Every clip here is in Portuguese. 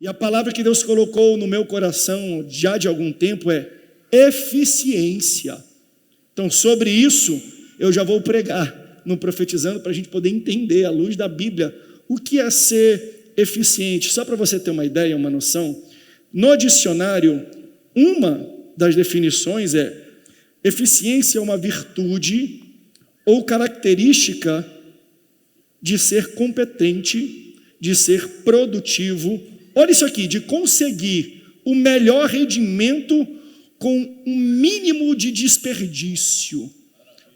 E a palavra que Deus colocou no meu coração já de algum tempo é eficiência. Então, sobre isso, eu já vou pregar no Profetizando para a gente poder entender, à luz da Bíblia, o que é ser eficiente. Só para você ter uma ideia, uma noção, no dicionário, uma das definições é: eficiência é uma virtude ou característica de ser competente, de ser produtivo. Olha isso aqui, de conseguir o melhor rendimento com um mínimo de desperdício.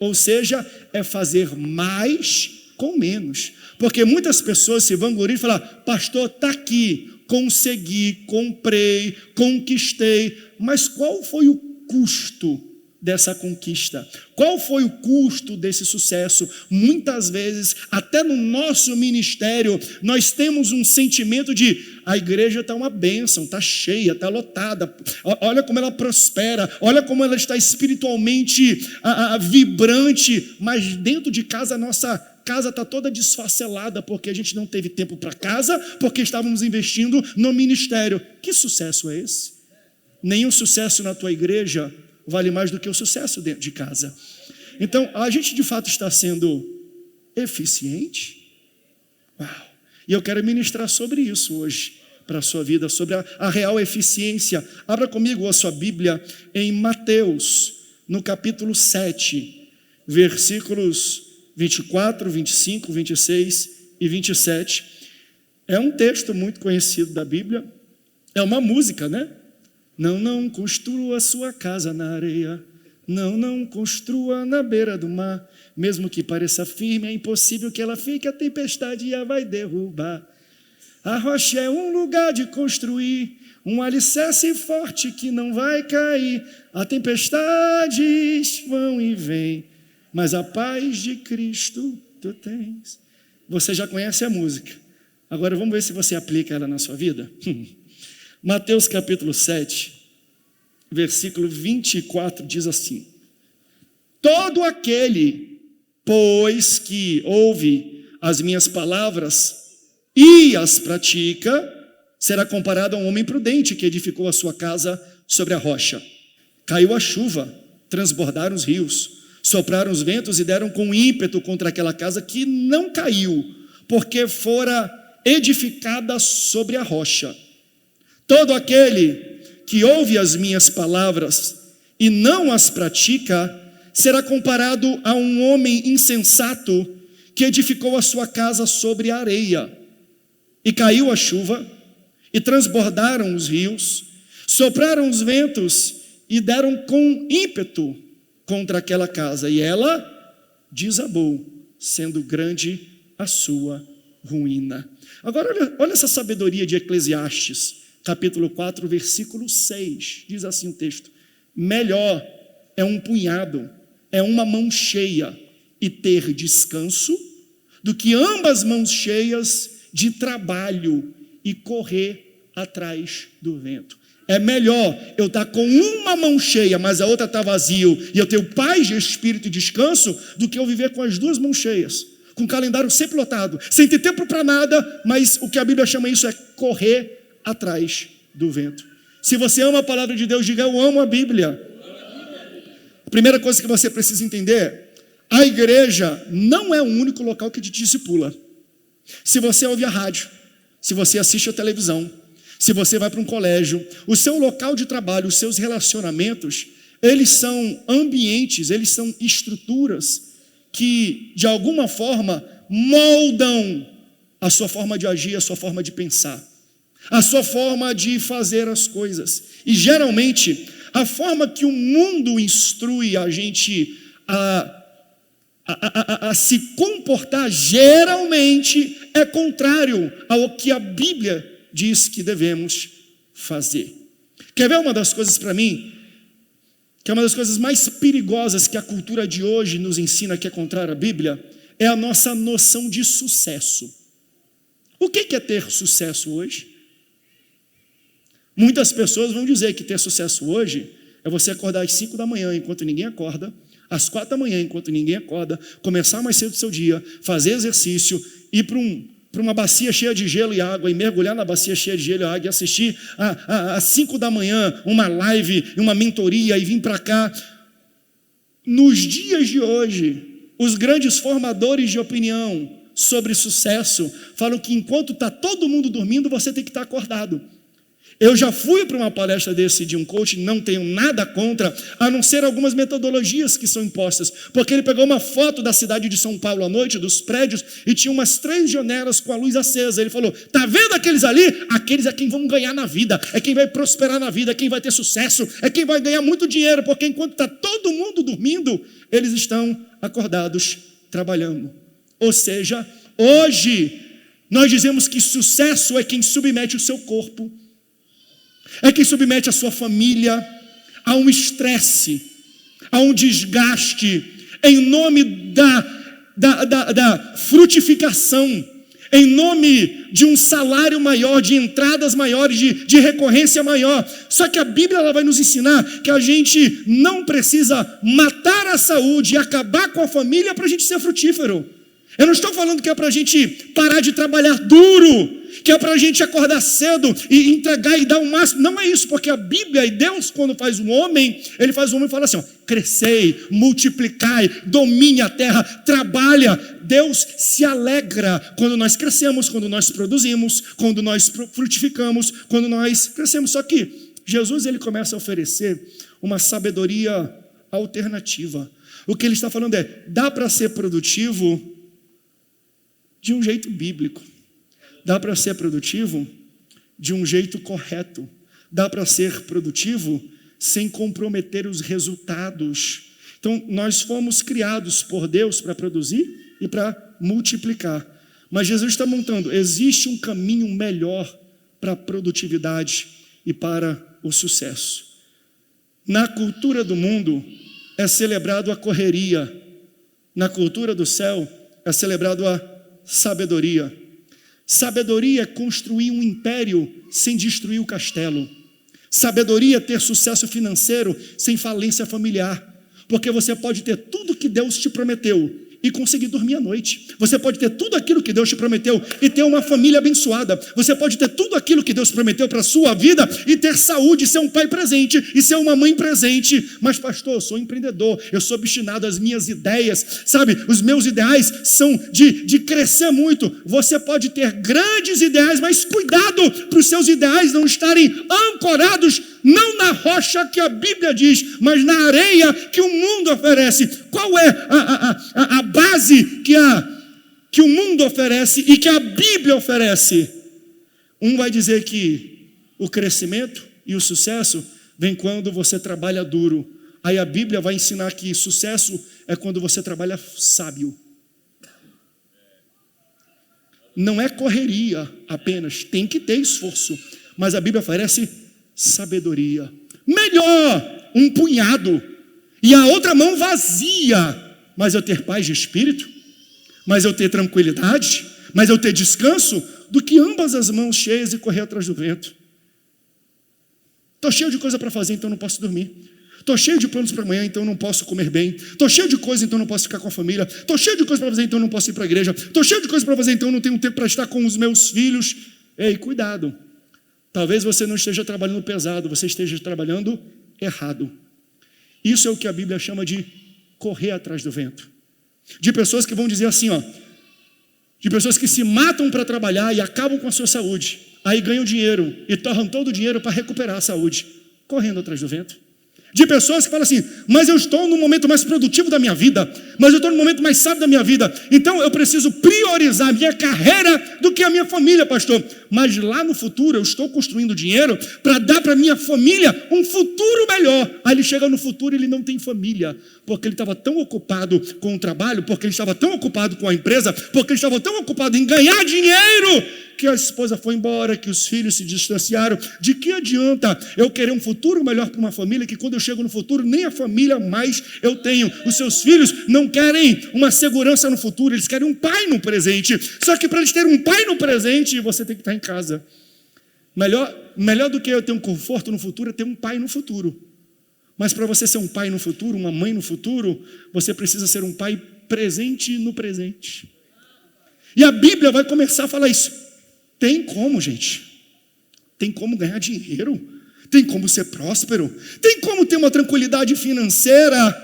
Ou seja, é fazer mais com menos. Porque muitas pessoas se vangloriam e falam: pastor, está aqui, consegui, comprei, conquistei. Mas qual foi o custo dessa conquista? Qual foi o custo desse sucesso? Muitas vezes, até no nosso ministério, nós temos um sentimento de: a igreja está uma bênção, está cheia, está lotada, olha como ela prospera, olha como ela está espiritualmente vibrante, mas dentro de casa, a nossa casa está toda desfacelada, porque a gente não teve tempo para casa, porque estávamos investindo no ministério. Que sucesso é esse? Nenhum sucesso na tua igreja vale mais do que o sucesso dentro de casa. Então, a gente de fato está sendo eficiente? Uau! E eu quero ministrar sobre isso hoje, para a sua vida, sobre a real eficiência. Abra comigo a sua Bíblia em Mateus, no capítulo 7, versículos 24, 25, 26 e 27. É um texto muito conhecido da Bíblia. É uma música, né? Não construa sua casa na areia, não construa na beira do mar, mesmo que pareça firme, é impossível que ela fique, a tempestade a vai derrubar. A rocha é um lugar de construir, um alicerce forte que não vai cair. As tempestades vão e vêm, mas a paz de Cristo tu tens. Você já conhece a música, agora vamos ver se você aplica ela na sua vida. Mateus capítulo 7, versículo 24 diz assim: todo aquele, pois, que ouve as minhas palavras e as pratica, será comparado a um homem prudente que edificou a sua casa sobre a rocha. Caiu a chuva, transbordaram os rios, sopraram os ventos e deram com ímpeto contra aquela casa, que não caiu, porque fora edificada sobre a rocha. Todo aquele que ouve as minhas palavras e não as pratica, será comparado a um homem insensato que edificou a sua casa sobre a areia. E caiu a chuva, e transbordaram os rios, sopraram os ventos e deram com ímpeto contra aquela casa, e ela desabou, sendo grande a sua ruína. Agora olha essa sabedoria de Eclesiastes, capítulo 4, versículo 6, diz assim o texto: melhor é um punhado, é uma mão cheia e ter descanso, do que ambas mãos cheias de trabalho e correr atrás do vento. É melhor eu estar com uma mão cheia, mas a outra está vazio, e eu tenho paz de espírito e descanso, do que eu viver com as duas mãos cheias, com o calendário sempre lotado, sem ter tempo para nada, mas o que a Bíblia chama isso é correr atrás do vento. Se você ama a palavra de Deus, diga: eu amo a Bíblia. A primeira coisa que você precisa entender é: a igreja não é o único local que te discipula. Se você ouve a rádio, se você assiste a televisão, se você vai para um colégio, o seu local de trabalho, os seus relacionamentos, eles são ambientes, eles são estruturas que de alguma forma moldam a sua forma de agir, a sua forma de pensar, a sua forma de fazer as coisas. E geralmente a forma que o mundo instrui a gente a se comportar, geralmente é contrário ao que a Bíblia diz que devemos fazer. Quer ver uma das coisas para mim, que é uma das coisas mais perigosas que a cultura de hoje nos ensina, que é contrária à Bíblia? É a nossa noção de sucesso. O que é ter sucesso hoje? Muitas pessoas vão dizer que ter sucesso hoje é você acordar às 5 da manhã enquanto ninguém acorda, às 4 da manhã enquanto ninguém acorda, começar mais cedo o seu dia, fazer exercício, ir para um para uma bacia cheia de gelo e água e mergulhar na bacia cheia de gelo e água e assistir às 5 da manhã uma live, uma mentoria e vir para cá. Nos dias de hoje, os grandes formadores de opinião sobre sucesso falam que enquanto está todo mundo dormindo, você tem que estar acordado. Eu já fui para uma palestra desse de um coach, não tenho nada contra, a não ser algumas metodologias que são impostas, porque ele pegou uma foto da cidade de São Paulo à noite, dos prédios, e tinha umas 3 janelas com a luz acesa. Ele falou, tá vendo aqueles ali? Aqueles é quem vão ganhar na vida, é quem vai prosperar na vida, é quem vai ter sucesso, é quem vai ganhar muito dinheiro, porque enquanto está todo mundo dormindo, eles estão acordados, trabalhando. Ou seja, hoje, nós dizemos que sucesso é quem submete o seu corpo, é quem submete a sua família a um estresse, a um desgaste, em nome da frutificação, em nome de um salário maior, de entradas maiores, de recorrência maior. Só que a Bíblia ela vai nos ensinar que a gente não precisa matar a saúde e acabar com a família para a gente ser frutífero. Eu não estou falando que é para a gente parar de trabalhar duro, que é para a gente acordar cedo e entregar e dar o máximo. Não é isso, porque a Bíblia e Deus, quando faz um homem, ele faz um homem e fala assim, ó, crescei, multiplicai, domine a terra, trabalha. Deus se alegra quando nós crescemos, quando nós produzimos, quando nós frutificamos, quando nós crescemos. Só que Jesus ele começa a oferecer uma sabedoria alternativa. O que ele está falando é, dá para ser produtivo de um jeito bíblico. Dá para ser produtivo de um jeito correto. Dá para ser produtivo sem comprometer os resultados. Então, nós fomos criados por Deus para produzir e para multiplicar. Mas Jesus está montando, existe um caminho melhor para a produtividade e para o sucesso. Na cultura do mundo, é celebrado a correria. Na cultura do céu, é celebrado a sabedoria. Sabedoria é construir um império sem destruir o castelo. Sabedoria é ter sucesso financeiro sem falência familiar. Porque você pode ter tudo que Deus te prometeu e conseguir dormir à noite. Você pode ter tudo aquilo que Deus te prometeu e ter uma família abençoada. Você pode ter tudo aquilo que Deus prometeu para a sua vida e ter saúde, ser um pai presente e ser uma mãe presente. Mas pastor, eu sou empreendedor, eu sou obstinado às minhas ideias, sabe? Os meus ideais são de crescer muito. Você pode ter grandes ideais, mas cuidado para os seus ideais não estarem ancorados não na rocha que a Bíblia diz, mas na areia que o mundo oferece. Qual é a base que o mundo oferece e que a Bíblia oferece? Um vai dizer que o crescimento e o sucesso vem quando você trabalha duro. Aí a Bíblia vai ensinar que sucesso é quando você trabalha sábio. Não é correria apenas, tem que ter esforço, mas a Bíblia oferece sabedoria. Melhor um punhado e a outra mão vazia, mas eu ter paz de espírito, mas eu ter tranquilidade, mas eu ter descanso, do que ambas as mãos cheias e correr atrás do vento. Estou cheio de coisa para fazer, então não posso dormir. Estou cheio de planos para amanhã, então não posso comer bem. Estou cheio de coisa, então não posso ficar com a família. Estou cheio de coisa para fazer, então não posso ir para a igreja. Estou cheio de coisa para fazer, então não tenho tempo para estar com os meus filhos. Ei, cuidado. Talvez você não esteja trabalhando pesado, você esteja trabalhando errado. Isso é o que a Bíblia chama de correr atrás do vento. De pessoas que vão dizer assim, ó, de pessoas que se matam para trabalhar e acabam com a sua saúde, aí ganham dinheiro e torram todo o dinheiro para recuperar a saúde, correndo atrás do vento. De pessoas que falam assim, mas eu estou no momento mais produtivo da minha vida, mas eu estou no momento mais sábio da minha vida, então eu preciso priorizar a minha carreira do que a minha família, pastor. Mas lá no futuro eu estou construindo dinheiro para dar para a minha família um futuro melhor. Aí ele chega no futuro e ele não tem família, porque ele estava tão ocupado com o trabalho, porque ele estava tão ocupado com a empresa, porque ele estava tão ocupado em ganhar dinheiro, que a esposa foi embora, que os filhos se distanciaram. De que adianta eu querer um futuro melhor para uma família, que quando eu chego no futuro, nem a família mais eu tenho. Os seus filhos não querem uma segurança no futuro, eles querem um pai no presente. Só que para eles terem um pai no presente, você tem que estar em casa. Melhor do que eu ter um conforto no futuro é ter um pai no futuro. Mas para você ser um pai no futuro, uma mãe no futuro, você precisa ser um pai presente no presente. E a Bíblia vai começar a falar isso. Tem como, gente? Tem como ganhar dinheiro? Tem como ser próspero? Tem como ter uma tranquilidade financeira?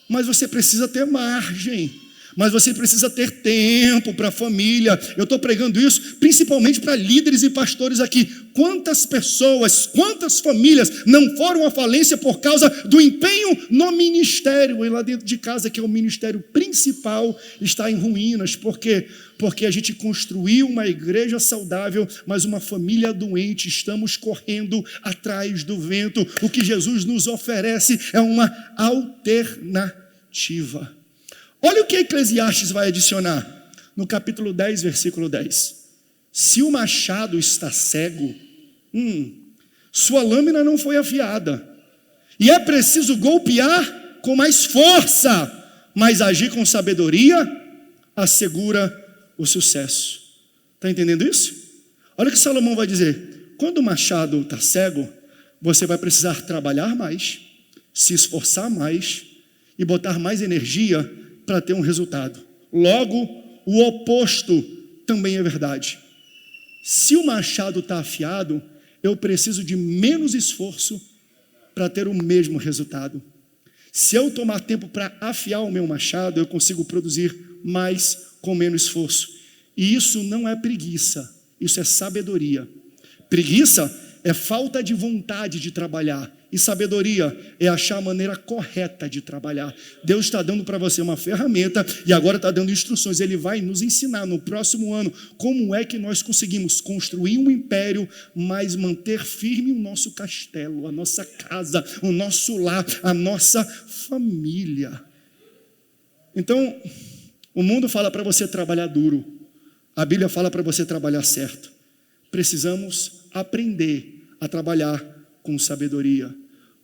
Mas você precisa ter margem. Mas você precisa ter tempo para a família. Eu estou pregando isso principalmente para líderes e pastores aqui. Quantas pessoas, quantas famílias não foram à falência por causa do empenho no ministério? E lá dentro de casa, que é o ministério principal, está em ruínas. Por quê? Porque a gente construiu uma igreja saudável, mas uma família doente. Estamos correndo atrás do vento. O que Jesus nos oferece é uma alternativa. Olha o que Eclesiastes vai adicionar no capítulo 10, versículo 10. Se o machado está cego, sua lâmina não foi afiada, e é preciso golpear com mais força, mas agir com sabedoria assegura o sucesso. Está entendendo isso? Olha o que Salomão vai dizer. Quando o machado está cego, você vai precisar trabalhar mais, se esforçar mais e botar mais energia para ter um resultado. Logo, o oposto também é verdade. Se o machado está afiado, eu preciso de menos esforço para ter o mesmo resultado. Se eu tomar tempo para afiar o meu machado, eu consigo produzir mais com menos esforço. E isso não é preguiça, isso é sabedoria. Preguiça é falta de vontade de trabalhar. E sabedoria é achar a maneira correta de trabalhar. Deus está dando para você uma ferramenta e agora está dando instruções. Ele vai nos ensinar no próximo ano como é que nós conseguimos construir um império, mas manter firme o nosso castelo, a nossa casa, o nosso lar, a nossa família. Então, o mundo fala para você trabalhar duro. A Bíblia fala para você trabalhar certo. Precisamos aprender a trabalhar com sabedoria.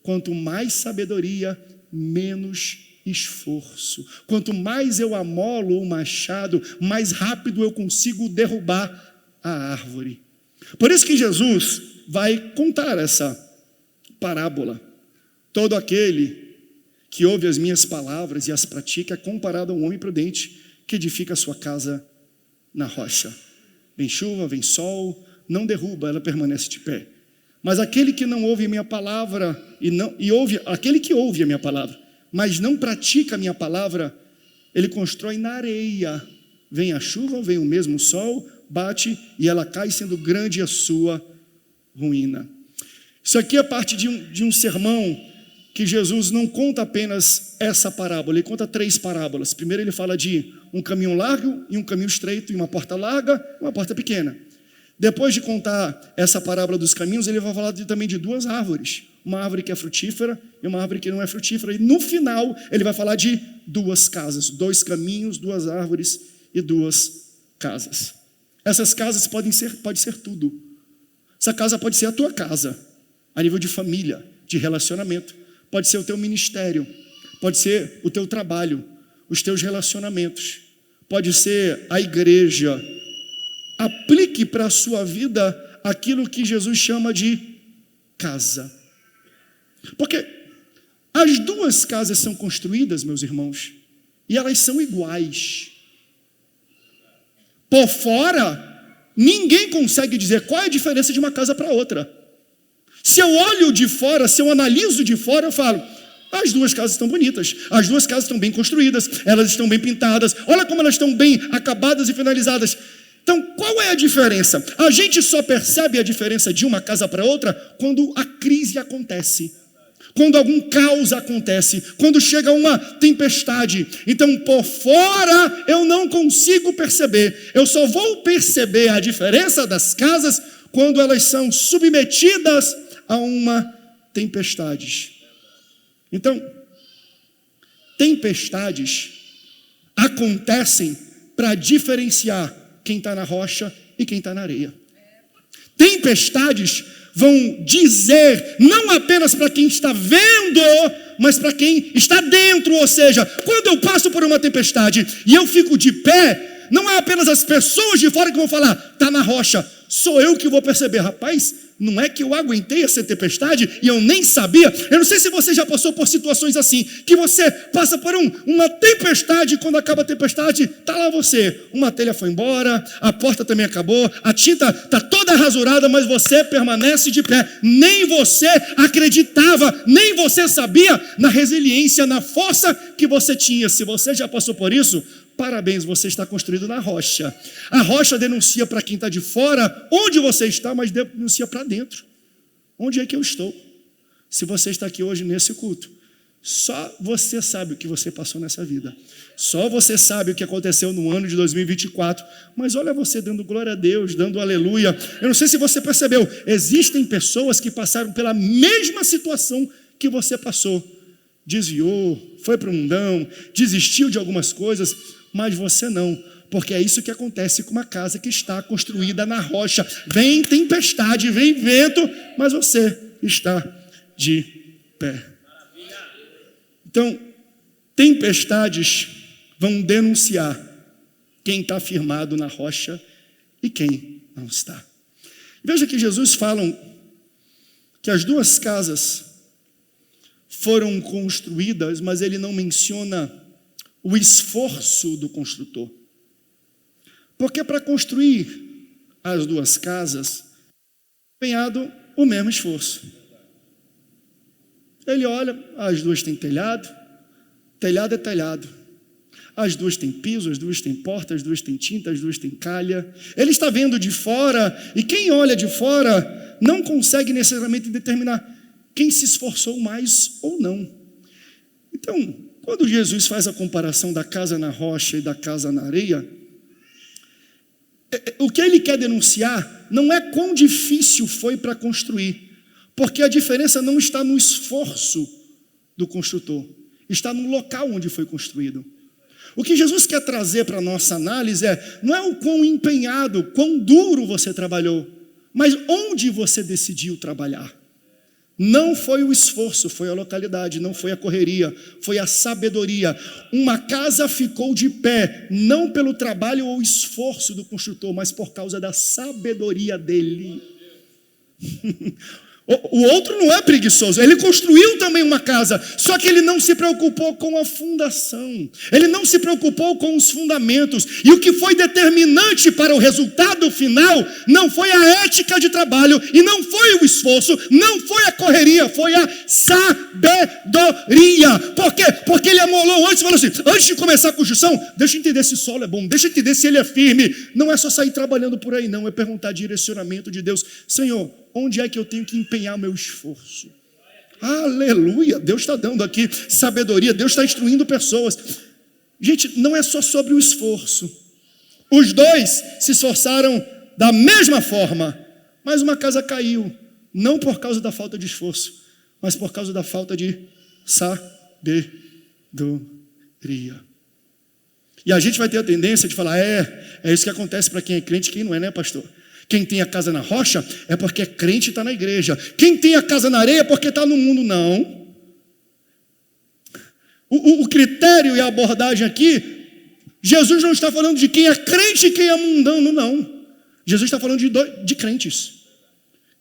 Quanto mais sabedoria, menos esforço. Quanto mais eu amolo o machado, mais rápido eu consigo derrubar a árvore. Por isso que Jesus vai contar essa parábola. Todo aquele que ouve as minhas palavras e as pratica é comparado a um homem prudente que edifica a sua casa na rocha. Vem chuva, vem sol, não derruba, ela permanece de pé. Mas aquele que não ouve a minha palavra, aquele que ouve a minha palavra, mas não pratica a minha palavra, ele constrói na areia. Vem a chuva, vem o mesmo sol, bate e ela cai, sendo grande a sua ruína. Isso aqui é parte de um sermão que Jesus não conta apenas essa parábola, ele conta 3 parábolas. Primeiro ele fala de um caminho largo e um caminho estreito, e uma porta larga e uma porta pequena. Depois de contar essa parábola dos caminhos, ele vai falar também de 2 árvores. Uma árvore que é frutífera e uma árvore que não é frutífera. E no final, ele vai falar de 2 casas. 2 caminhos, 2 árvores e 2 casas. Essas casas pode ser tudo. Essa casa pode ser a tua casa, a nível de família, de relacionamento. Pode ser o teu ministério. Pode ser o teu trabalho, os teus relacionamentos. Pode ser a igreja. Aplique para a sua vida aquilo que Jesus chama de casa. Porque as 2 casas são construídas, meus irmãos, e elas são iguais. Por fora, ninguém consegue dizer qual é a diferença de uma casa para outra. Se eu olho de fora, se eu analiso de fora, eu falo, as 2 casas estão bonitas, as 2 casas estão bem construídas, elas estão bem pintadas, olha como elas estão bem acabadas e finalizadas. Então, qual é a diferença? A gente só percebe a diferença de uma casa para outra quando a crise acontece, quando algum caos acontece, quando chega uma tempestade. Então, por fora, eu não consigo perceber. Eu só vou perceber a diferença das casas quando elas são submetidas a uma tempestade. Então, tempestades acontecem para diferenciar quem está na rocha e quem está na areia. Tempestades vão dizer, não apenas para quem está vendo, mas para quem está dentro. Ou seja, quando eu passo por uma tempestade e eu fico de pé, não é apenas as pessoas de fora que vão falar, está na rocha. Sou eu que vou perceber, rapaz, não é que eu aguentei essa tempestade e eu nem sabia. Eu não sei se você já passou por situações assim, que você passa por uma tempestade e quando acaba a tempestade, está lá você. Uma telha foi embora, a porta também acabou, a tinta está toda rasurada, mas você permanece de pé. Nem você acreditava, nem você sabia na resiliência, na força que você tinha. Se você já passou por isso, parabéns, você está construído na rocha. A rocha denuncia para quem está de fora onde você está, mas denuncia para dentro. Onde é que eu estou? Se você está aqui hoje nesse culto, só você sabe o que você passou nessa vida. Só você sabe o que aconteceu no ano de 2024. Mas olha você dando glória a Deus, dando aleluia. Eu não sei se você percebeu, existem pessoas que passaram pela mesma situação que você passou. Desviou, foi para o mundão, desistiu de algumas coisas, mas você não, porque é isso que acontece com uma casa que está construída na rocha. Vem tempestade, vem vento, mas você está de pé. Então, tempestades vão denunciar quem está firmado na rocha e quem não está. Veja que Jesus fala que as duas casas foram construídas, mas ele não menciona o esforço do construtor. Porque para construir as duas casas, empenhado o mesmo esforço. Ele olha, as duas têm telhado, telhado é telhado. As duas têm piso, as duas têm porta, as duas têm tinta, as duas têm calha. Ele está vendo de fora, e quem olha de fora não consegue necessariamente determinar quem se esforçou mais ou não. Então, quando Jesus faz a comparação da casa na rocha e da casa na areia, o que ele quer denunciar não é quão difícil foi para construir, porque a diferença não está no esforço do construtor, está no local onde foi construído. O que Jesus quer trazer para a nossa análise não é o quão empenhado, quão duro você trabalhou, mas onde você decidiu trabalhar. Não foi o esforço, foi a localidade, não foi a correria, foi a sabedoria. Uma casa ficou de pé, não pelo trabalho ou esforço do construtor, mas por causa da sabedoria dele. O outro não é preguiçoso, ele construiu também uma casa, só que ele não se preocupou com a fundação, ele não se preocupou com os fundamentos, e o que foi determinante para o resultado final não foi a ética de trabalho, e não foi o esforço, não foi a correria, foi a sabedoria. Por quê? Porque ele amolou antes, falou assim, antes de começar a construção, deixa eu entender se o solo é bom, deixa eu entender se ele é firme. Não é só sair trabalhando por aí não, é perguntar direcionamento de Deus. Senhor, onde é que eu tenho que empenhar o meu esforço? Aleluia, Deus está dando aqui sabedoria, Deus está instruindo pessoas. Gente, não é só sobre o esforço. Os dois se esforçaram da mesma forma, mas uma casa caiu, não por causa da falta de esforço, mas por causa da falta de sabedoria. E a gente vai ter a tendência de falar, é isso que acontece para quem é crente e quem não é, né, pastor? Quem tem a casa na rocha é porque é crente e está na igreja. Quem tem a casa na areia é porque está no mundo. Não. O critério e a abordagem aqui, Jesus não está falando de quem é crente e quem é mundano, não. Jesus está falando de crentes.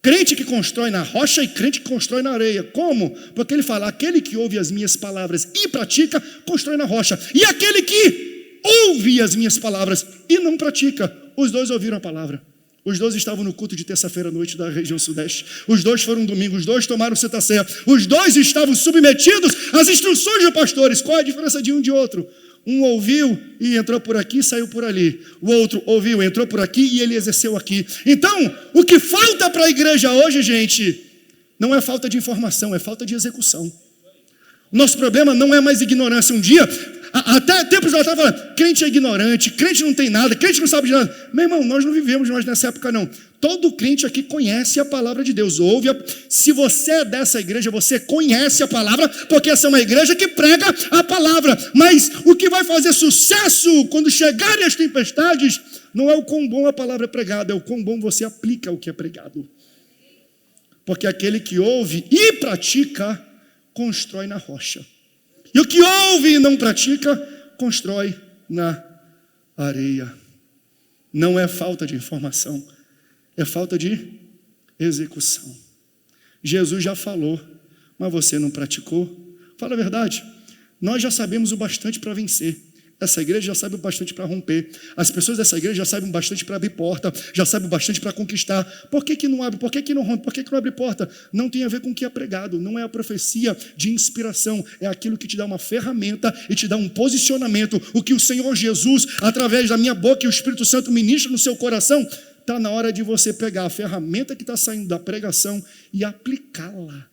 Crente que constrói na rocha e crente que constrói na areia. Como? Porque ele fala, aquele que ouve as minhas palavras e pratica, constrói na rocha. E aquele que ouve as minhas palavras e não pratica, os dois ouviram a palavra. Os dois estavam no culto de terça-feira à noite da região sudeste. Os dois foram domingo, os dois tomaram Santa Ceia. Os dois estavam submetidos às instruções dos pastores. Qual é a diferença de um de outro? Um ouviu e entrou por aqui, saiu por ali. O outro ouviu, entrou por aqui e ele exerceu aqui. Então, o que falta para a igreja hoje, gente, não é falta de informação, é falta de execução. Nosso problema não é mais ignorância. Um dia, até tempos eu estava falando, crente é ignorante, crente não tem nada, crente não sabe de nada. Meu irmão, nós não vivemos mais nessa época não. Todo crente aqui conhece a palavra de Deus. Se você é dessa igreja, você conhece a palavra, porque essa é uma igreja que prega a palavra. Mas o que vai fazer sucesso quando chegarem as tempestades, não é o quão bom a palavra é pregada, é o quão bom você aplica o que é pregado. Porque aquele que ouve e pratica, constrói na rocha. E o que ouve e não pratica, constrói na areia. Não é falta de informação, é falta de execução. Jesus já falou, mas você não praticou. Fala a verdade, nós já sabemos o bastante para vencer. Essa igreja já sabe o bastante para romper. As pessoas dessa igreja já sabem o bastante para abrir porta, já sabem o bastante para conquistar. Por que não abre? Por que não rompe? Por que não abre porta? Não tem a ver com o que é pregado, não é a profecia de inspiração, é aquilo que te dá uma ferramenta e te dá um posicionamento. O que o Senhor Jesus, através da minha boca e o Espírito Santo ministra no seu coração, está na hora de você pegar a ferramenta que está saindo da pregação e aplicá-la.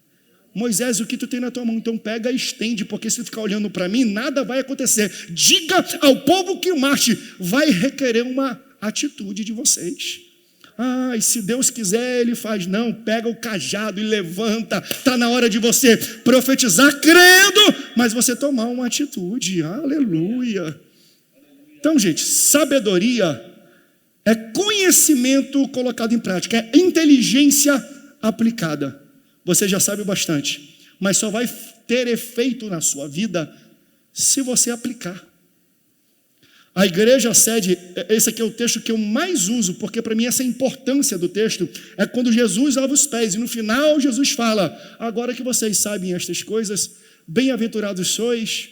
Moisés, o que tu tem na tua mão? Então pega e estende, porque se tu ficar olhando para mim, nada vai acontecer. Diga ao povo que marche, vai requerer uma atitude de vocês. E se Deus quiser, Ele faz. Não, pega o cajado e levanta. Está na hora de você profetizar crendo, mas você tomar uma atitude. Aleluia. Então, gente, sabedoria é conhecimento colocado em prática, é inteligência aplicada. Você já sabe bastante, mas só vai ter efeito na sua vida se você aplicar. A igreja sede, esse aqui é o texto que eu mais uso, porque para mim essa é a importância do texto, é quando Jesus lava os pés, e no final Jesus fala, agora que vocês sabem estas coisas, bem-aventurados sois,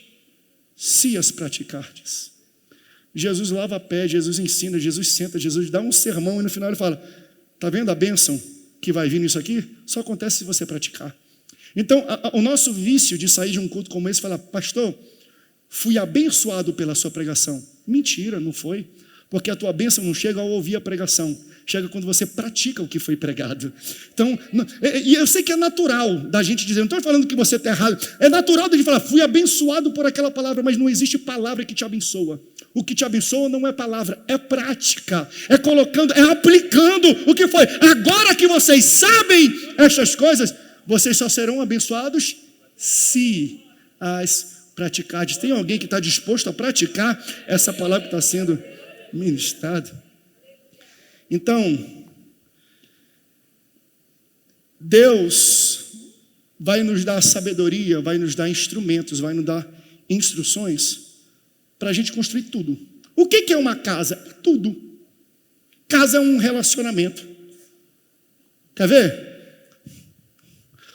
se as praticardes. Jesus lava pé, Jesus ensina, Jesus senta, Jesus dá um sermão, e no final ele fala, está vendo a bênção que vai vir nisso aqui? Só acontece se você praticar. Então, o nosso vício de sair de um culto como esse e falar, pastor, fui abençoado pela sua pregação. Mentira, não foi. Porque a tua bênção não chega ao ouvir a pregação, chega quando você pratica o que foi pregado. Então, e eu sei que é natural da gente dizer, não estou falando que você está errado, é natural da gente falar, fui abençoado por aquela palavra, mas não existe palavra que te abençoa. O que te abençoa não é palavra, é prática, é colocando, é aplicando o que foi. Agora que vocês sabem estas coisas, vocês só serão abençoados se as praticardes. Tem alguém que está disposto a praticar essa palavra que está sendo ministrada? Então, Deus vai nos dar sabedoria, vai nos dar instrumentos, vai nos dar instruções para a gente construir tudo. O que é uma casa? É tudo. Casa é um relacionamento. Quer ver?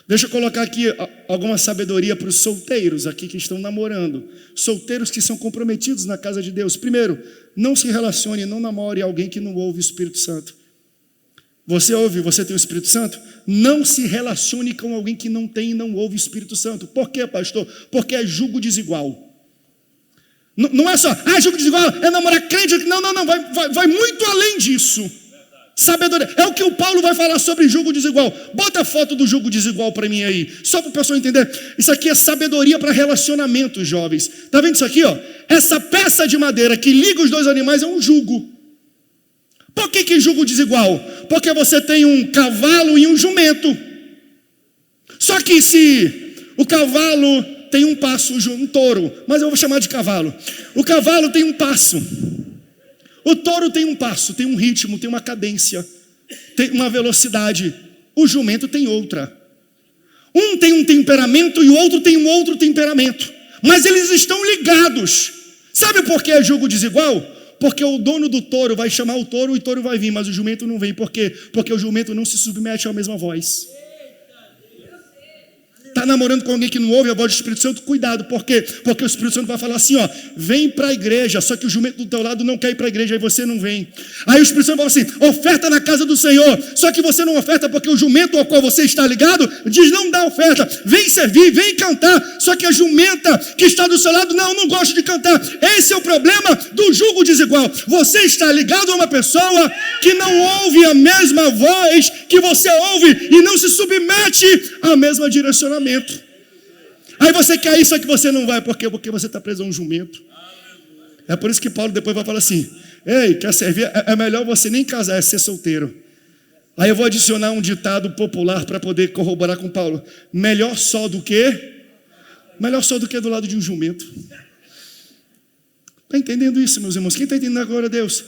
Deixa eu colocar aqui alguma sabedoria para os solteiros aqui que estão namorando. Solteiros que são comprometidos na casa de Deus. Primeiro, não se relacione, não namore alguém que não ouve o Espírito Santo. Você ouve, você tem o Espírito Santo? Não se relacione com alguém que não tem e não ouve o Espírito Santo. Por quê, pastor? Porque é jugo desigual. Não é só, jugo desigual, é namorar crente. Não, vai muito além disso. Sabedoria, é o que o Paulo vai falar sobre jugo desigual. Bota a foto do jugo desigual para mim aí, só para o pessoal entender. Isso aqui é sabedoria para relacionamentos, jovens. Está vendo isso aqui? Essa peça de madeira que liga os dois animais é um jugo. Por que jugo desigual? Porque você tem um cavalo e um jumento. Só que se o cavalo tem um passo, um touro, mas eu vou chamar de cavalo. O cavalo tem um passo. O touro tem um passo, tem um ritmo, tem uma cadência, tem uma velocidade. O jumento tem outra. Um tem um temperamento e o outro tem um outro temperamento. Mas eles estão ligados. Sabe por que é jugo desigual? Porque o dono do touro vai chamar o touro e o touro vai vir, mas o jumento não vem. Por quê? Porque o jumento não se submete à mesma voz. Está namorando com alguém que não ouve a voz do Espírito Santo, cuidado, por quê? Porque o Espírito Santo vai falar assim, vem para a igreja, só que o jumento do teu lado não quer ir para a igreja, aí você não vem. Aí o Espírito Santo fala assim, oferta na casa do Senhor, só que você não oferta porque o jumento ao qual você está ligado, diz não dá oferta, vem servir, vem cantar, só que a jumenta que está do seu lado, não gosto de cantar. Esse é o problema do jugo desigual. Você está ligado a uma pessoa que não ouve a mesma voz que você ouve e não se submete ao mesmo direcionamento. Aí você quer isso, só que você não vai. Por quê? Porque você está preso a um jumento. É por isso que Paulo depois vai falar assim, ei, quer servir? É melhor você nem casar, é ser solteiro. Aí eu vou adicionar um ditado popular para poder corroborar com Paulo. Melhor só do que do lado de um jumento. Está entendendo isso, meus irmãos? Quem está entendendo agora, a Deus?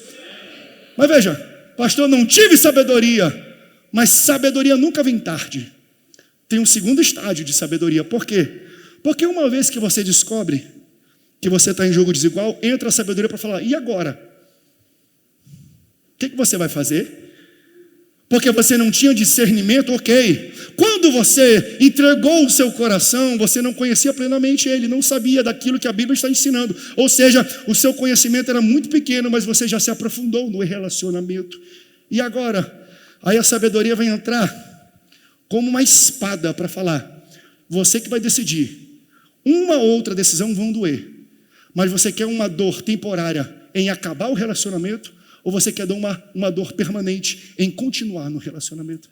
Mas veja, pastor, não tive sabedoria, mas sabedoria nunca vem tarde. Tem um segundo estágio de sabedoria. Por quê? Porque uma vez que você descobre que você está em jogo desigual, entra a sabedoria para falar, e agora? O que você vai fazer? porque você não tinha discernimento, ok. Quando você entregou o seu coração, você não conhecia plenamente ele, não sabia daquilo que a Bíblia está ensinando. Ou seja, o seu conhecimento era muito pequeno, mas você já se aprofundou no relacionamento. E agora, aí a sabedoria vai entrar como uma espada para falar: você que vai decidir. Uma ou outra decisão vão doer, mas você quer uma dor temporária em acabar o relacionamento, ou você quer dar uma dor permanente em continuar no relacionamento?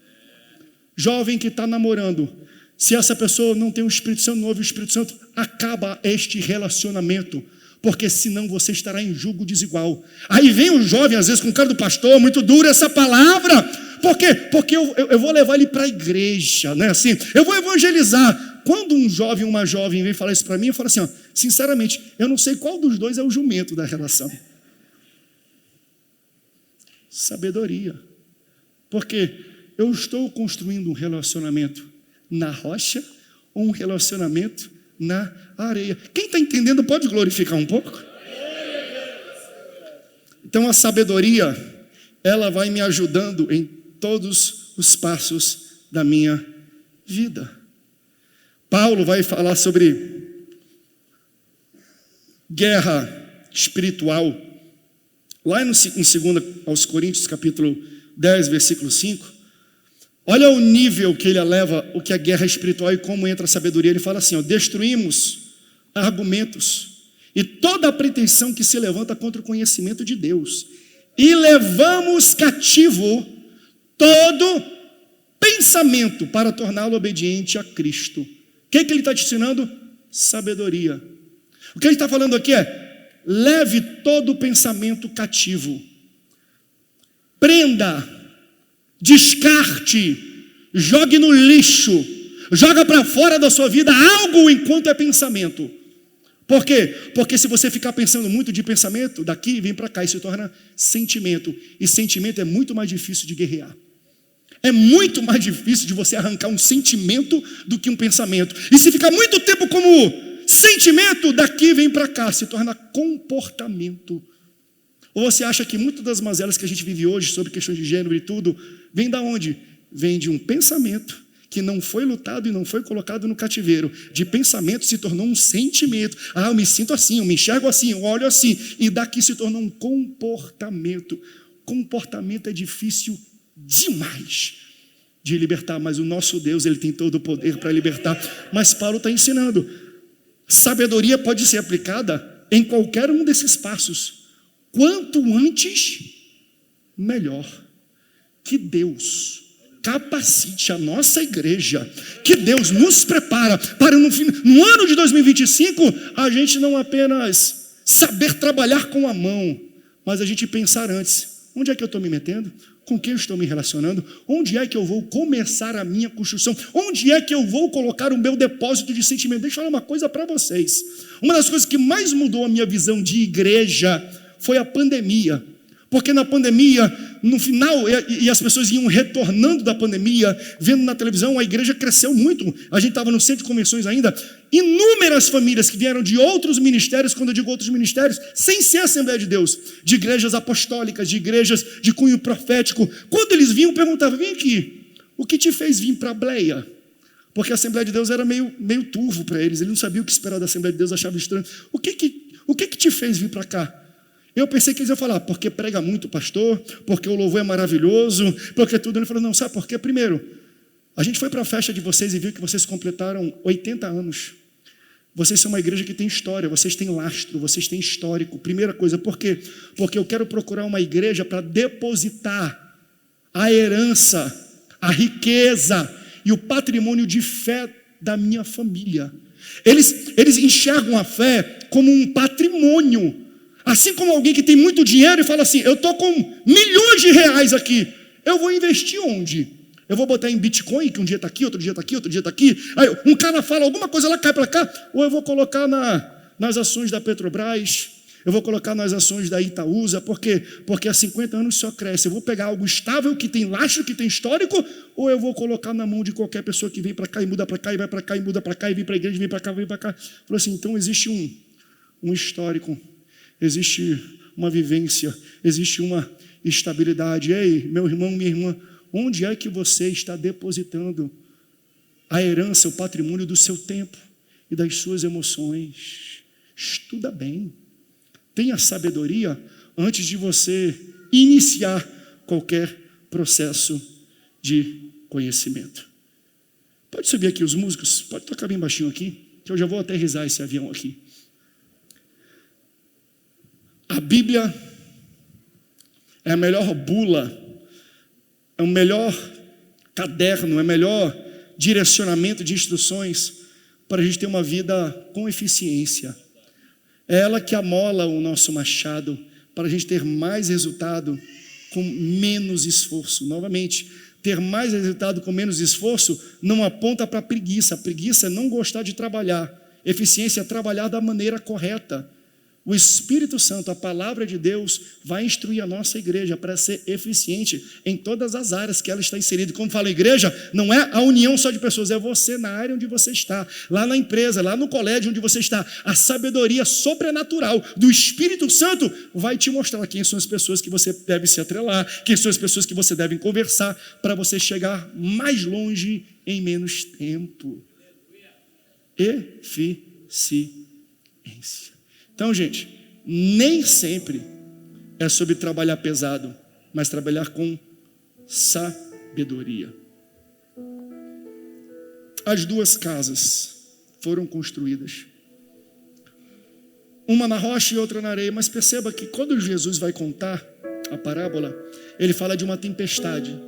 Jovem que está namorando, se essa pessoa não tem o Espírito Santo, não ouve o Espírito Santo, acaba este relacionamento, porque senão você estará em julgo desigual. Aí vem o jovem, às vezes com o cara do pastor, muito dura essa palavra. Por quê? Porque eu vou levar ele para a igreja, né? Assim, eu vou evangelizar. Quando um jovem ou uma jovem vem falar isso para mim, eu falo assim, ó, sinceramente, eu não sei qual dos dois é o jumento da relação. Sabedoria. Porque eu estou construindo um relacionamento na rocha ou um relacionamento na areia. Quem está entendendo pode glorificar um pouco? Então a sabedoria, ela vai me ajudando em todos os passos da minha vida. Paulo vai falar sobre guerra espiritual. Lá em 2 aos Coríntios, capítulo 10, versículo 5, olha o nível que ele eleva o que é guerra espiritual e como entra a sabedoria. Ele fala assim, ó, destruímos argumentos e toda a pretensão que se levanta contra o conhecimento de Deus e levamos cativo todo pensamento para torná-lo obediente a Cristo. O que ele está te ensinando? Sabedoria. O que ele está falando aqui é: leve todo pensamento cativo, prenda, descarte, jogue no lixo, joga para fora da sua vida algo enquanto é pensamento. Por quê? Porque se você ficar pensando muito de pensamento, daqui vem para cá e se torna sentimento. E sentimento é muito mais difícil de guerrear. É muito mais difícil de você arrancar um sentimento do que um pensamento. E se ficar muito tempo como sentimento, daqui vem para cá, se torna comportamento. Ou você acha que muitas das mazelas que a gente vive hoje sobre questões de gênero e tudo, vem da onde? Vem de um pensamento que não foi lutado e não foi colocado no cativeiro. De pensamento se tornou um sentimento. Ah, eu me sinto assim, eu me enxergo assim, eu olho assim. E daqui se tornou um comportamento. Comportamento é difícil demais de libertar, mas o nosso Deus, Ele tem todo o poder para libertar. Mas Paulo está ensinando, sabedoria pode ser aplicada em qualquer um desses passos. Quanto antes, melhor. Que Deus capacite a nossa igreja, que Deus nos prepara para no ano de 2025, a gente não apenas saber trabalhar com a mão, mas a gente pensar antes, onde é que eu estou me metendo? Com quem eu estou me relacionando? Onde é que eu vou começar a minha construção? Onde é que eu vou colocar o meu depósito de sentimento? Deixa eu falar uma coisa para vocês. Uma das coisas que mais mudou a minha visão de igreja foi a pandemia. Porque na pandemia, no final, e as pessoas iam retornando da pandemia, vendo na televisão, a igreja cresceu muito. A gente estava no centro de convenções ainda. Inúmeras famílias que vieram de outros ministérios, quando eu digo outros ministérios, sem ser Assembleia de Deus, de igrejas apostólicas, de igrejas de cunho profético. Quando eles vinham, perguntavam, vem aqui, o que te fez vir para a Bleia? Porque a Assembleia de Deus era meio turvo para eles, eles não sabiam o que esperar da Assembleia de Deus, achavam estranho. O que te fez vir para cá? Eu pensei que eles iam falar, porque prega muito, pastor, porque o louvor é maravilhoso, porque tudo. Ele falou, não, sabe por quê? Primeiro, a gente foi para a festa de vocês e viu que vocês completaram 80 anos. Vocês são uma igreja que tem história, vocês têm lastro, vocês têm histórico. Primeira coisa, por quê? Porque eu quero procurar uma igreja para depositar a herança, a riqueza e o patrimônio de fé da minha família. Eles enxergam a fé como um patrimônio. Assim como alguém que tem muito dinheiro e fala assim, eu estou com milhões de reais aqui, eu vou investir onde? Eu vou botar em Bitcoin, que um dia está aqui, outro dia está aqui, outro dia está aqui. Aí um cara fala alguma coisa, ela cai para cá. Ou eu vou colocar nas ações da Petrobras, eu vou colocar nas ações da Itaúsa, por quê? Porque há 50 anos só cresce. Eu vou pegar algo estável, que tem lastro, que tem histórico, ou eu vou colocar na mão de qualquer pessoa que vem para cá e muda para cá, e vai para cá e muda para cá, e vem para a igreja, e vem para cá, vem para cá. Falou assim, então existe um histórico, existe uma vivência, existe uma estabilidade. Ei, meu irmão, minha irmã, onde é que você está depositando a herança, o patrimônio do seu tempo e das suas emoções. Estuda bem. Tenha sabedoria antes de você iniciar qualquer processo de conhecimento. Pode subir aqui os músicos, pode tocar bem baixinho aqui, que eu já vou aterrissar esse avião aqui. A Bíblia é a melhor bula, é o melhor caderno, é o melhor direcionamento de instruções para a gente ter uma vida com eficiência. É ela que amola o nosso machado para a gente ter mais resultado com menos esforço. Novamente, ter mais resultado com menos esforço não aponta para a preguiça. A preguiça é não gostar de trabalhar. Eficiência é trabalhar da maneira correta. O Espírito Santo, a palavra de Deus, vai instruir a nossa igreja para ser eficiente em todas as áreas que ela está inserida. Como fala a igreja, não é a união só de pessoas, é você na área onde você está, lá na empresa, lá no colégio onde você está. A sabedoria sobrenatural do Espírito Santo vai te mostrar quem são as pessoas que você deve se atrelar, quem são as pessoas que você deve conversar, para você chegar mais longe em menos tempo. Eficiência. Então, gente, nem sempre é sobre trabalhar pesado, mas trabalhar com sabedoria. As duas casas foram construídas, uma na rocha e outra na areia, mas perceba que quando Jesus vai contar a parábola, ele fala de uma tempestade,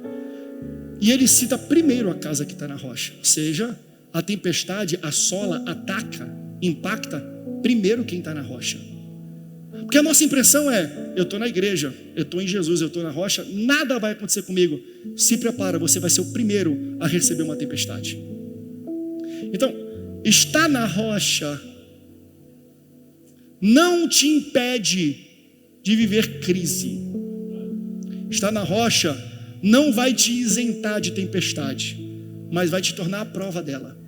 e ele cita primeiro a casa que está na rocha, ou seja, a tempestade assola, ataca, impacta primeiro quem está na rocha. Porque a nossa impressão é, eu estou na igreja, eu estou em Jesus, eu estou na rocha, nada vai acontecer comigo. Se prepara, você vai ser o primeiro a receber uma tempestade. Então, estar na rocha não te impede de viver crise. Estar na rocha não vai te isentar de tempestade, mas vai te tornar a prova dela.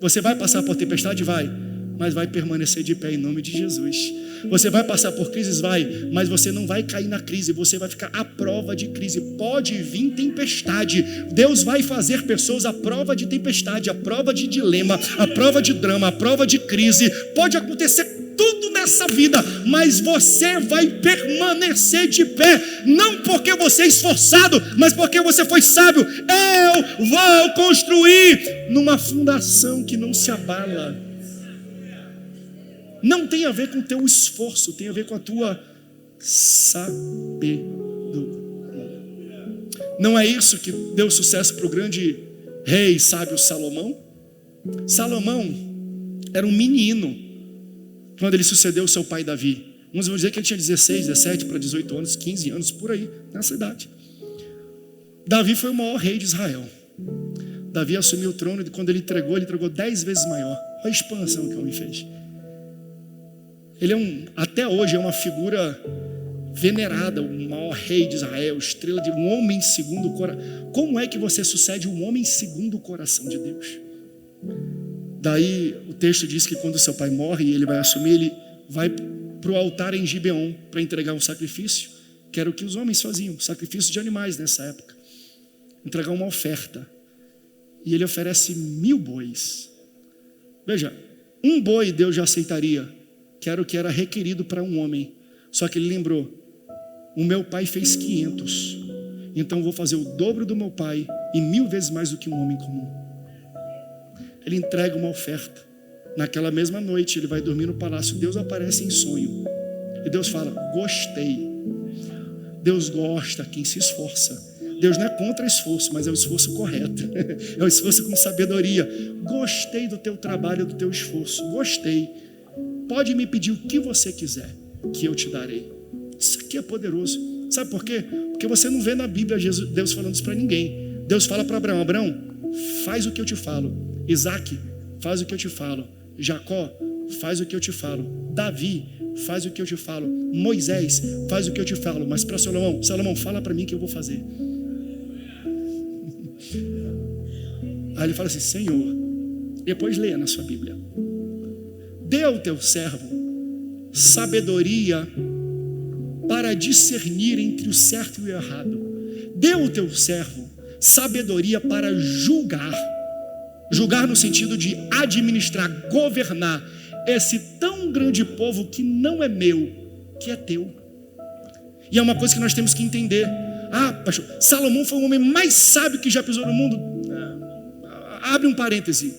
Você vai passar por tempestade? Vai. Mas vai permanecer de pé em nome de Jesus. Você vai passar por crises? Vai. Mas você não vai cair na crise, você vai ficar à prova de crise. Pode vir tempestade. Deus vai fazer pessoas à prova de tempestade, à prova de dilema, à prova de drama, à prova de crise. Pode acontecer tudo nessa vida, mas você vai permanecer de pé, não porque você é esforçado, mas porque você foi sábio. Eu vou construir numa fundação que não se abala. Não tem a ver com o teu esforço, tem a ver com a tua sabedoria. Não é isso que deu sucesso para o grande rei sábio Salomão? Salomão era um menino quando ele sucedeu seu pai Davi. Uns vão dizer que ele tinha 16, 17 para 18 anos, 15 anos, por aí, nessa idade. Davi foi o maior rei de Israel. Davi assumiu o trono e quando ele entregou 10 vezes maior. Olha a expansão que o homem fez. Ele até hoje é uma figura venerada, o maior rei de Israel, estrela de um homem segundo o coração. Como é que você sucede um homem segundo o coração de Deus? Daí o texto diz que quando seu pai morre e ele vai assumir, ele vai para o altar em Gibeon para entregar um sacrifício, que era o que os homens faziam, sacrifício de animais nessa época, entregar uma oferta, e ele oferece 1000 bois. Veja, um boi Deus já aceitaria, que era o que era requerido para um homem, só que ele lembrou, o meu pai fez 500, então vou fazer o dobro do meu pai e 1000 vezes mais do que um homem comum. Ele entrega uma oferta. Naquela mesma noite ele vai dormir no palácio, Deus aparece em sonho e Deus fala, gostei. Deus gosta quem se esforça. Deus não é contra esforço, mas é o esforço correto, é o esforço com sabedoria. Gostei do teu trabalho, do teu esforço, gostei. Pode me pedir o que você quiser, que eu te darei. Isso aqui é poderoso. Sabe por quê? Porque você não vê na Bíblia Deus falando isso para ninguém. Deus fala para Abraão, Abraão, faz o que eu te falo. Isaac, faz o que eu te falo. Jacó, faz o que eu te falo. Davi, faz o que eu te falo. Moisés, faz o que eu te falo. Mas para Salomão, fala para mim que eu vou fazer. Aí ele fala assim, Senhor, depois leia na sua Bíblia, dê ao teu servo sabedoria para discernir entre o certo e o errado. dê ao teu servo sabedoria para julgar. Julgar no sentido de administrar, governar esse tão grande povo que não é meu, que é teu. E é uma coisa que nós temos que entender. Pastor, Salomão foi o homem mais sábio que já pisou no mundo. Abre um parêntese.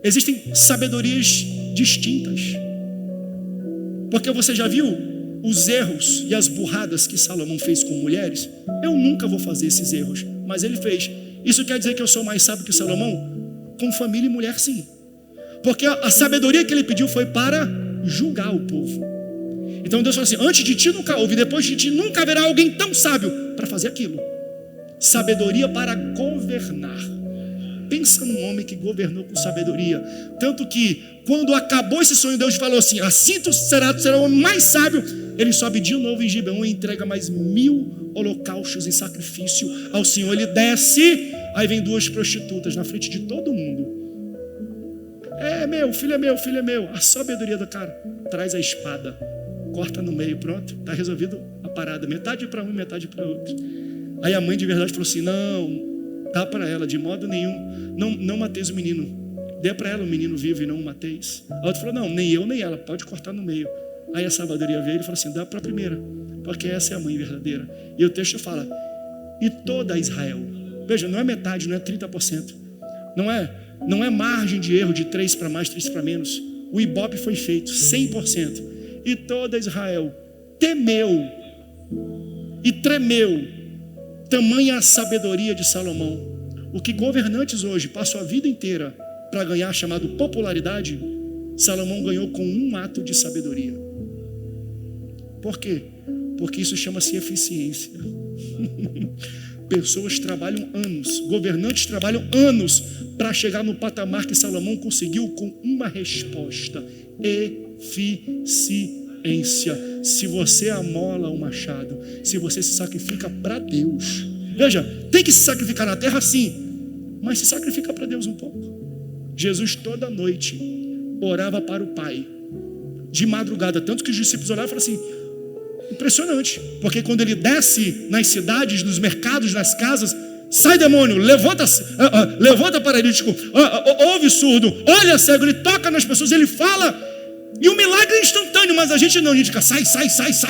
Existem sabedorias distintas. Porque você já viu os erros e as burradas que Salomão fez com mulheres? Eu nunca vou fazer esses erros, mas ele fez. Isso quer dizer que eu sou mais sábio que Salomão? Com família e mulher, sim. Porque a sabedoria que ele pediu foi para julgar o povo. Então Deus falou assim: antes de ti nunca houve, depois de ti nunca haverá alguém tão sábio para fazer aquilo. Sabedoria para governar. Pensa num homem que governou com sabedoria. Tanto que quando acabou esse sonho, Deus falou assim: assim tu será o homem mais sábio. Ele sobe de novo em Gibeon e entrega mais 1000 holocaustos em sacrifício ao Senhor. Ele desce, aí vem 2 prostitutas na frente de todo mundo. Filho é meu, filho é meu. A sabedoria do cara: traz a espada, corta no meio, pronto, está resolvido a parada. Metade para um e metade para outro. Aí a mãe de verdade falou assim: não, dá para ela, de modo nenhum, não mateis o menino, dê para ela o menino vivo e não o mateis. A outra falou: não, nem eu nem ela, pode cortar no meio. Aí a sabedoria veio e falou assim: dá para a primeira, porque essa é a mãe verdadeira. E o texto fala: e toda Israel. Veja, não é metade, não é 30%, não é margem de erro de 3 para mais, 3 para menos. O ibope foi feito 100%. E toda Israel temeu e tremeu. Tamanha a sabedoria de Salomão. O que governantes hoje passam a vida inteira para ganhar, chamado popularidade, Salomão ganhou com um ato de sabedoria. Por quê? Porque isso chama-se eficiência. Pessoas trabalham anos, governantes trabalham anos para chegar no patamar que Salomão conseguiu com uma resposta: eficiência. Se você amola o machado, se você se sacrifica para Deus, veja, tem que se sacrificar na terra sim, mas se sacrifica para Deus um pouco. Jesus toda noite orava para o Pai, de madrugada, tanto que os discípulos oravam e falaram assim: impressionante, porque quando ele desce nas cidades, nos mercados, nas casas, sai demônio, levanta paralítico, ouve surdo, olha cego, ele toca nas pessoas, ele fala, e o milagre é instantâneo. Mas a gente não, a gente fica sai,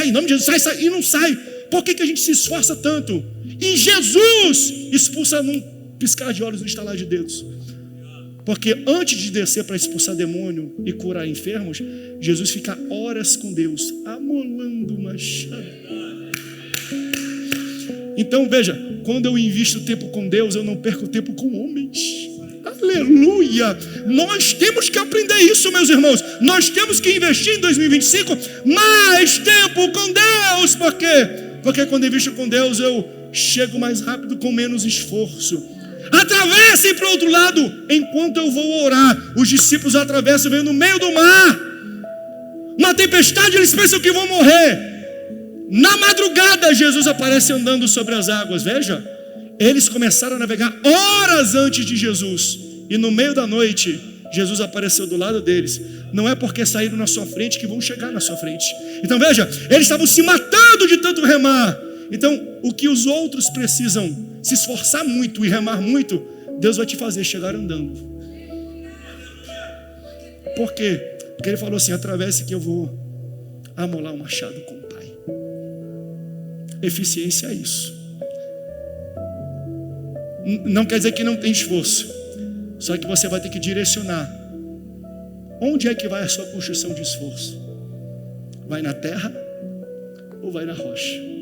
em nome de Jesus, sai, e não sai. Por que a gente se esforça tanto? E Jesus expulsa num piscar de olhos, no estalar de dedos. Porque antes de descer para expulsar demônio e curar enfermos, Jesus fica horas com Deus, amolando o machado. Então veja, quando eu invisto tempo com Deus, eu não perco tempo com homens. Aleluia! Nós temos que aprender isso, meus irmãos. Nós temos que investir em 2025 mais tempo com Deus. Por quê? Porque quando eu invisto com Deus, eu chego mais rápido com menos esforço. Atravessem para o outro lado. Enquanto eu vou orar, os discípulos atravessam, vêm no meio do mar. Uma tempestade, eles pensam que vão morrer. Na madrugada, Jesus aparece andando sobre as águas. Veja, eles começaram a navegar horas antes de Jesus. E no meio da noite, Jesus apareceu do lado deles. Não é porque saíram na sua frente que vão chegar na sua frente. Então veja, eles estavam se matando de tanto remar. Então, o que os outros precisam se esforçar muito e remar muito, Deus vai te fazer chegar andando. Por quê? Porque ele falou assim: atravesse que eu vou amolar o machado com o Pai. Eficiência é isso. Não quer dizer que não tem esforço, só que você vai ter que direcionar. Onde é que vai a sua construção de esforço? Vai na terra ou vai na rocha?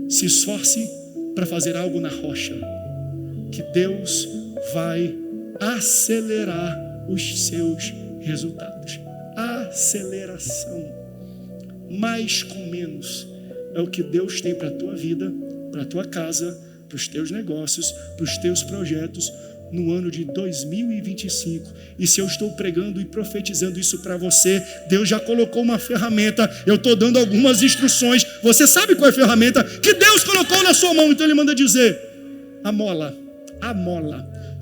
Se esforce para fazer algo na rocha, que Deus vai acelerar os seus resultados. Aceleração. Mais com menos é o que Deus tem para a tua vida, para a tua casa, para os teus negócios, para os teus projetos no ano de 2025. E se eu estou pregando e profetizando isso para você, Deus já colocou uma ferramenta. Eu estou dando algumas instruções. Você sabe qual é a ferramenta que Deus colocou na sua mão? Então ele manda dizer: amola,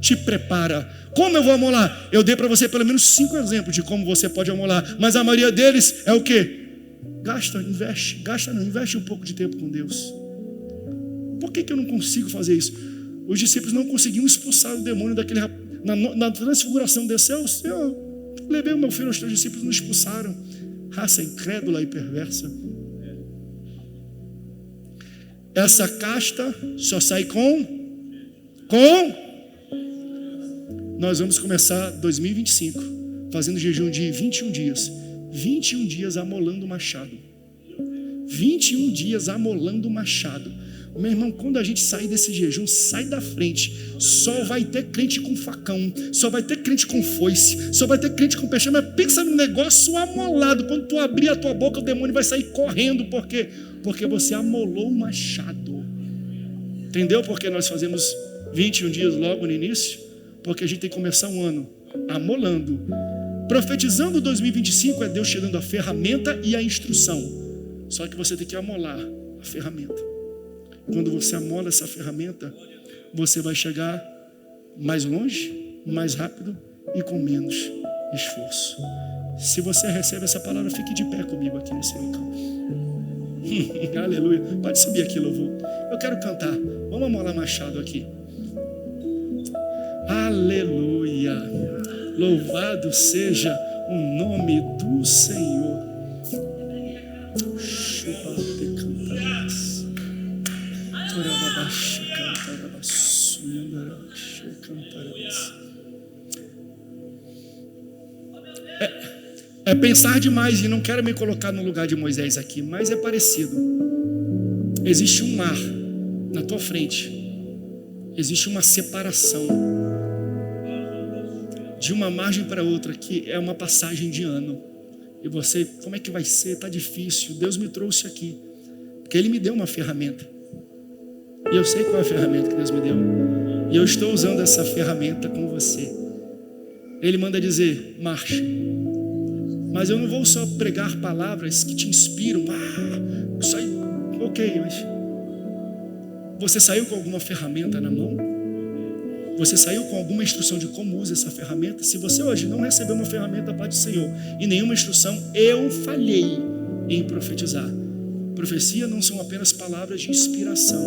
te prepara. Como eu vou amolar? Eu dei para você pelo menos 5 exemplos de como você pode amolar, mas a maioria deles é o quê? Investe um pouco de tempo com Deus. que eu não consigo fazer isso? Os discípulos não conseguiam expulsar o demônio daquele rapaz. Na transfiguração desceu, eu levei o meu filho aos teus discípulos, não expulsaram. Raça incrédula e perversa. Essa casta só sai com nós vamos começar 2025 fazendo jejum de 21 dias. 21 dias amolando o machado. 21 dias amolando o machado. Meu irmão, quando a gente sair desse jejum, sai da frente. Só vai ter crente com facão, só vai ter crente com foice, só vai ter crente com peixe. Mas pensa num negócio amolado. Quando tu abrir a tua boca, o demônio vai sair correndo. Por quê? Porque você amolou o machado. Entendeu por que nós fazemos 21 dias logo no início? Porque a gente tem que começar um ano amolando. Profetizando 2025 é Deus te dando a ferramenta e a instrução. Só que você tem que amolar a ferramenta. Quando você amola essa ferramenta, você vai chegar mais longe, mais rápido e com menos esforço. Se você recebe essa palavra, fique de pé comigo aqui nesse local. Aleluia. Pode subir aqui, louvor. Eu quero cantar. Vamos amolar machado aqui. Aleluia. Louvado seja o nome do Senhor. É pensar demais, e não quero me colocar no lugar de Moisés aqui, mas é parecido. Existe um mar na tua frente, existe uma separação de uma margem para outra, que é uma passagem de ano. E você, como é que vai ser? Está difícil. Deus me trouxe aqui, porque Ele me deu uma ferramenta. E eu sei qual é a ferramenta que Deus me deu. E eu estou usando essa ferramenta com você. Ele manda dizer, marcha. Mas eu não vou só pregar palavras que te inspiram. Isso aí, ok, mas você saiu com alguma ferramenta na mão? Você saiu com alguma instrução de como usa essa ferramenta? Se você hoje não recebeu uma ferramenta da parte do Senhor e nenhuma instrução, eu falhei em profetizar. Profecia não são apenas palavras de inspiração.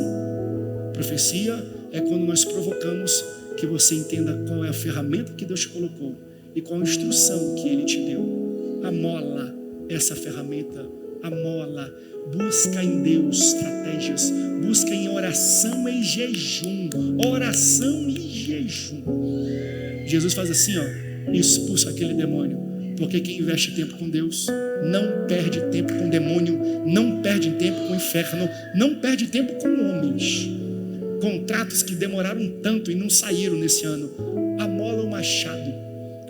Profecia é quando nós provocamos que você entenda qual é a ferramenta que Deus te colocou e qual a instrução que Ele te deu. Amola essa ferramenta, amola, busca em Deus estratégias, busca em oração e jejum, oração e jejum. Jesus faz assim, expulsa aquele demônio, porque quem investe tempo com Deus não perde tempo com demônio, não perde tempo com o inferno, não perde tempo com homens. Contratos que demoraram tanto e não saíram nesse ano, amola o machado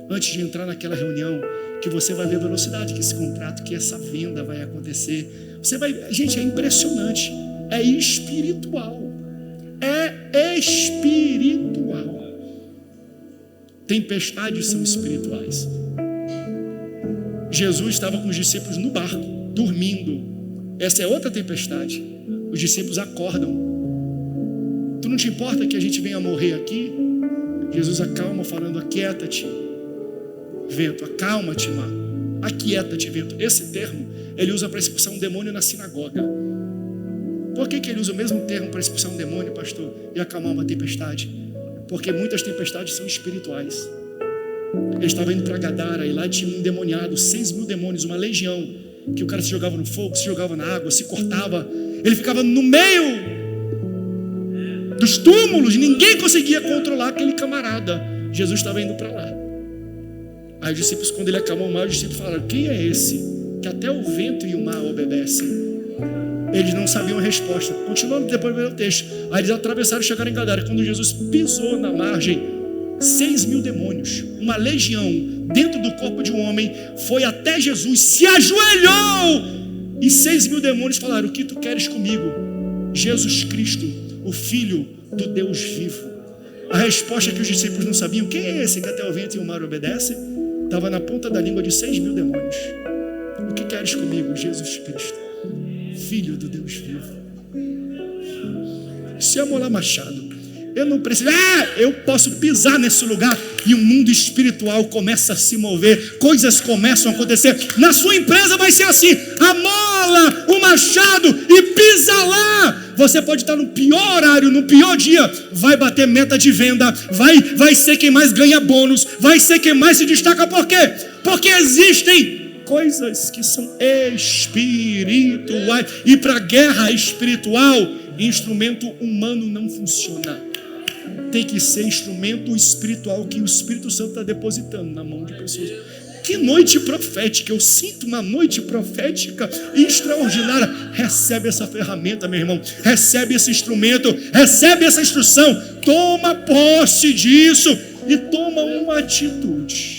antes de entrar naquela reunião, que você vai ver a velocidade que esse contrato, que essa venda vai acontecer. Você vai, gente, é impressionante, é espiritual, é espiritual. Tempestades são espirituais. Jesus estava com os discípulos no barco, dormindo. Essa é outra tempestade. Os discípulos acordam. Tu não te importa que a gente venha morrer aqui? Jesus acalma, falando, aquieta-te, vento, acalma-te, mar. Aquieta-te, vento. Esse termo ele usa para expulsar um demônio na sinagoga. Por que ele usa o mesmo termo para expulsar um demônio, pastor, e acalmar uma tempestade? Porque muitas tempestades são espirituais. Ele estava indo para Gadara e lá tinha um endemoniado, 6.000 demônios, uma legião, que o cara se jogava no fogo, se jogava na água, se cortava. Ele ficava no meio dos túmulos, ninguém conseguia controlar aquele camarada. Jesus estava indo para lá. Aí os discípulos, quando ele acalmou o mar, os discípulos falaram, quem é esse? Que até o vento e o mar obedecem. Eles não sabiam a resposta. Continuando depois do texto. Aí eles atravessaram e chegaram em Gadara. Quando Jesus pisou na margem, 6.000 demônios, uma legião dentro do corpo de um homem, foi até Jesus, se ajoelhou, e 6.000 demônios falaram, o que tu queres comigo? Jesus Cristo, o Filho do Deus vivo. A resposta que os discípulos não sabiam, quem é esse que até o vento e o mar obedecem? Estava na ponta da língua de 6.000 demônios. O que queres comigo? Jesus Cristo, Filho do Deus vivo. Se amolar machado, eu não preciso, eu posso pisar nesse lugar e o mundo espiritual começa a se mover, coisas começam a acontecer. Na sua empresa vai ser assim, amola o machado e pisa lá, Você pode estar no pior horário, no pior dia, vai bater meta de venda, vai ser quem mais ganha bônus, vai ser quem mais se destaca. Por quê? Porque existem coisas que são espirituais, e para guerra espiritual, instrumento humano não funciona. Tem que ser instrumento espiritual que o Espírito Santo está depositando na mão de pessoas. Que noite profética, eu sinto uma noite profética extraordinária. Recebe essa ferramenta, meu irmão, recebe esse instrumento, recebe essa instrução, toma posse disso e toma uma atitude.